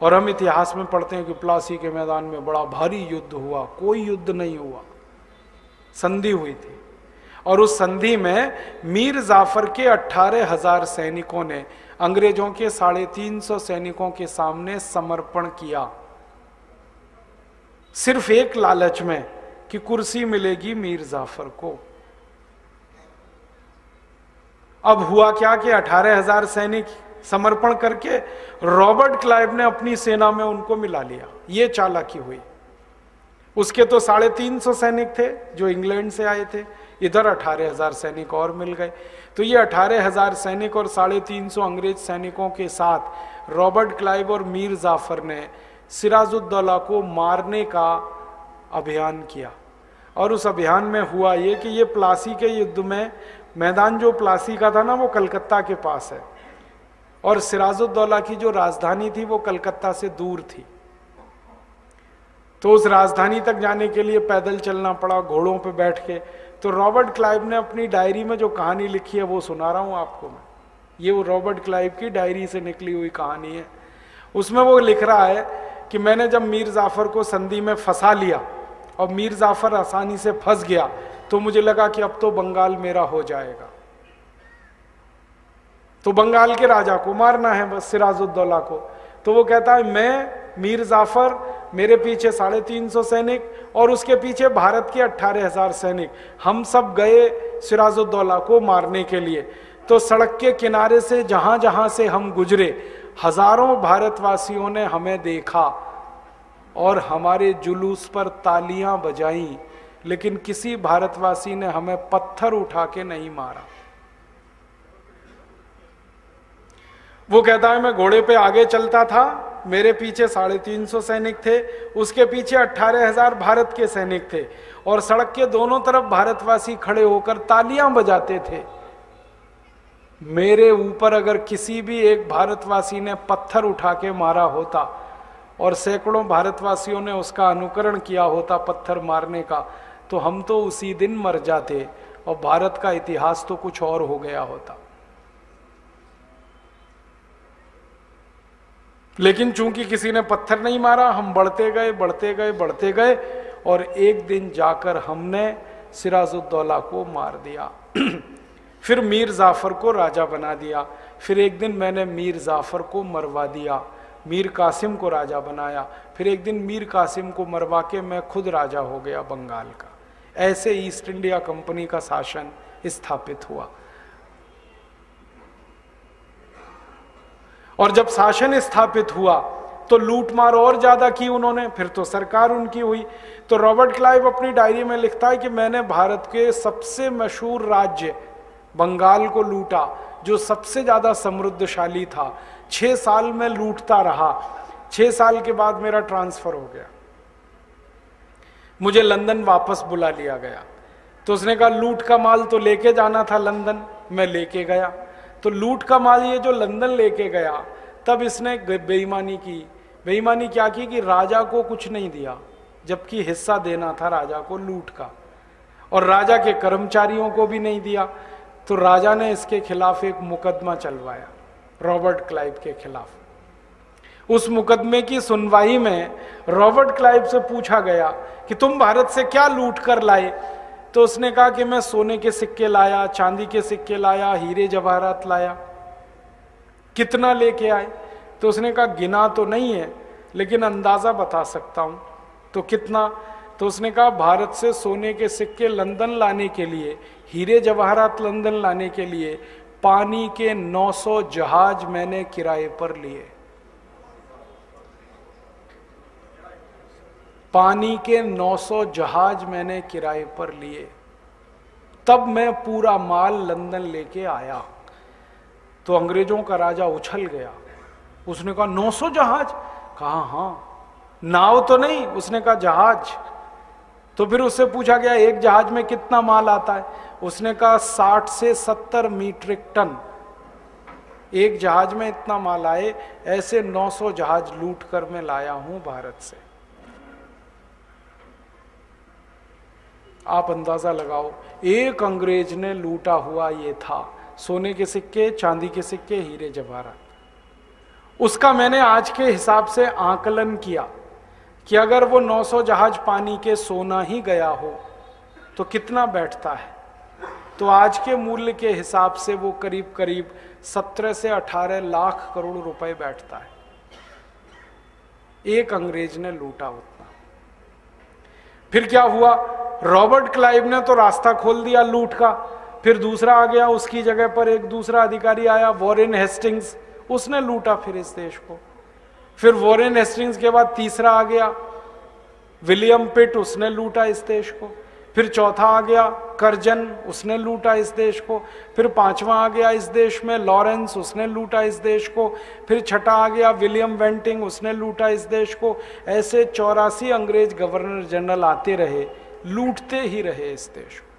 और हम इतिहास में पढ़ते हैं कि प्लासी के मैदान में बड़ा भारी युद्ध हुआ, कोई युद्ध नहीं हुआ, संधि हुई थी। और उस संधि में मीर जाफर के 18,000 सैनिकों ने अंग्रेजों के 350 सैनिकों के सामने समर्पण किया, सिर्फ एक लालच में कि कुर्सी मिलेगी मीर जाफर को। अब हुआ क्या कि 18,000 सैनिक समर्पण करके रॉबर्ट क्लाइव ने अपनी सेना में उनको मिला लिया। ये चालाकी हुई। उसके तो 350 सैनिक थे जो इंग्लैंड से आए थे, इधर 18,000 सैनिक और मिल गए। तो ये 18,000 सैनिक और 350 अंग्रेज सैनिकों के साथ रॉबर्ट क्लाइव और मीर जाफर ने सिराजुद्दौला को मारने का अभियान किया। और उस अभियान में हुआ ये कि ये प्लासी के युद्ध में मैदान जो प्लासी का था ना, वो कलकत्ता के पास है, और सिराजुद्दौला की जो राजधानी थी वो कलकत्ता से दूर थी। तो उस राजधानी तक जाने के लिए पैदल चलना पड़ा, घोड़ों पे बैठ के। तो रॉबर्ट क्लाइव ने अपनी डायरी में जो कहानी लिखी है वो सुना रहा हूं आपको मैं। ये वो रॉबर्ट क्लाइव की डायरी से निकली हुई कहानी है। उसमें वो लिख रहा है कि मैंने जब मीर जाफर को संधि में फंसा लिया और मीर जाफर आसानी से फंस गया, तो मुझे लगा कि अब तो बंगाल मेरा हो जाएगा, तो बंगाल के राजा को मारना है बस, सिराजुद्दौला को। तो वो कहता है मैं, मीर जाफर, मेरे पीछे 350 सैनिक और उसके पीछे भारत के 18,000 सैनिक, हम सब गए सिराजुद्दौला को मारने के लिए। तो सड़क के किनारे से जहां जहां से हम गुजरे, हजारों भारतवासियों ने हमें देखा और हमारे जुलूस पर तालियां बजाई, लेकिन किसी भारतवासी ने हमें पत्थर उठा के नहीं मारा। वो कहता है मैं घोड़े पे आगे चलता था, मेरे पीछे 350 सैनिक थे, उसके पीछे 18,000 भारत के सैनिक थे, और सड़क के दोनों तरफ भारतवासी खड़े होकर तालियां बजाते थे। मेरे ऊपर अगर किसी भी एक भारतवासी ने पत्थर उठा के मारा होता और सैकड़ों भारतवासियों ने उसका अनुकरण किया होता पत्थर मारने का, तो हम तो उसी दिन मर जाते और भारत का इतिहास तो कुछ और हो गया होता। लेकिन चूंकि किसी ने पत्थर नहीं मारा, हम बढ़ते गए बढ़ते गए बढ़ते गए, और एक दिन जाकर हमने सिराजुद्दौला को मार दिया। फिर मीर जाफर को राजा बना दिया। फिर एक दिन मैंने मीर जाफर को मरवा दिया, मीर कासिम को राजा बनाया। फिर एक दिन मीर कासिम को मरवा के मैं खुद राजा हो गया बंगाल का। ऐसे ईस्ट इंडिया कंपनी का शासन स्थापित हुआ। और जब शासन स्थापित हुआ तो लूटमार और ज्यादा की उन्होंने, फिर तो सरकार उनकी हुई। तो रॉबर्ट क्लाइव अपनी डायरी में लिखता है कि मैंने भारत के सबसे मशहूर राज्य बंगाल को लूटा, जो सबसे ज्यादा समृद्धशाली था। 6 साल में लूटता रहा। 6 साल के बाद मेरा ट्रांसफर हो गया, मुझे लंदन वापस बुला लिया गया। तो उसने कहा लूट का माल तो लेके जाना था लंदन, मैं लेके गया। तो लूट का माल ये जो लंदन लेके गया, तब इसने बेईमानी की। बेईमानी क्या की कि राजा को कुछ नहीं दिया, जबकि हिस्सा देना था राजा को लूट का, और राजा के कर्मचारियों को भी नहीं दिया। तो राजा ने इसके खिलाफ एक मुकदमा चलवाया, रॉबर्ट क्लाइव के खिलाफ। उस मुकदमे की सुनवाई में रॉबर्ट क्लाइव से पूछा गया कि तुम भारत से क्या लूट कर लाए। तो उसने कहा कि मैं सोने के सिक्के लाया, चांदी के सिक्के लाया, हीरे जवाहरात लाया। कितना लेके आए? तो उसने कहा गिना तो नहीं है, लेकिन अंदाजा बता सकता हूं। तो कितना? तो उसने कहा भारत से सोने के सिक्के लंदन लाने के लिए, हीरे जवाहरात लंदन लाने के लिए पानी के 900 जहाज मैंने किराए पर लिए। पानी के 900 जहाज मैंने किराए पर लिए, तब मैं पूरा माल लंदन लेके आया। तो अंग्रेजों का राजा उछल गया। उसने कहा 900 जहाज? कहा हाँ। नाव तो नहीं? उसने कहा जहाज। तो फिर उससे पूछा गया एक जहाज में कितना माल आता है? उसने कहा 60 से 70 मीट्रिक टन। एक जहाज में इतना माल आए, ऐसे 900 जहाज लूट कर मैं लाया हूं भारत से। आप अंदाजा लगाओ, एक अंग्रेज ने लूटा हुआ ये था सोने के सिक्के, चांदी के सिक्के, हीरे जवाहरात। उसका मैंने आज के हिसाब से आकलन किया कि अगर वो 900 जहाज पानी के सोना ही गया हो तो कितना बैठता है, तो आज के मूल्य के हिसाब से वो करीब करीब 17 से 18 लाख करोड़ रुपए बैठता है। एक अंग्रेज ने लूटा उतना। फिर क्या हुआ, रॉबर्ट क्लाइव ने तो रास्ता खोल दिया लूट का, फिर दूसरा आ गया, उसकी जगह पर एक दूसरा अधिकारी आया, वॉरेन हेस्टिंग्स, उसने लूटा फिर इस देश को। फिर वॉरेन हेस्टिंग्स के बाद तीसरा आ गया विलियम पिट, उसने लूटा इस देश को। फिर चौथा आ गया कर्जन, उसने लूटा इस देश को। फिर पांचवा आ गया इस देश में लॉरेंस, उसने लूटा इस देश को। फिर छठा आ गया विलियम वेंटिंग, उसने लूटा इस देश को। ऐसे 84 अंग्रेज गवर्नर जनरल आते रहे, लूटते ही रहे इस देश को।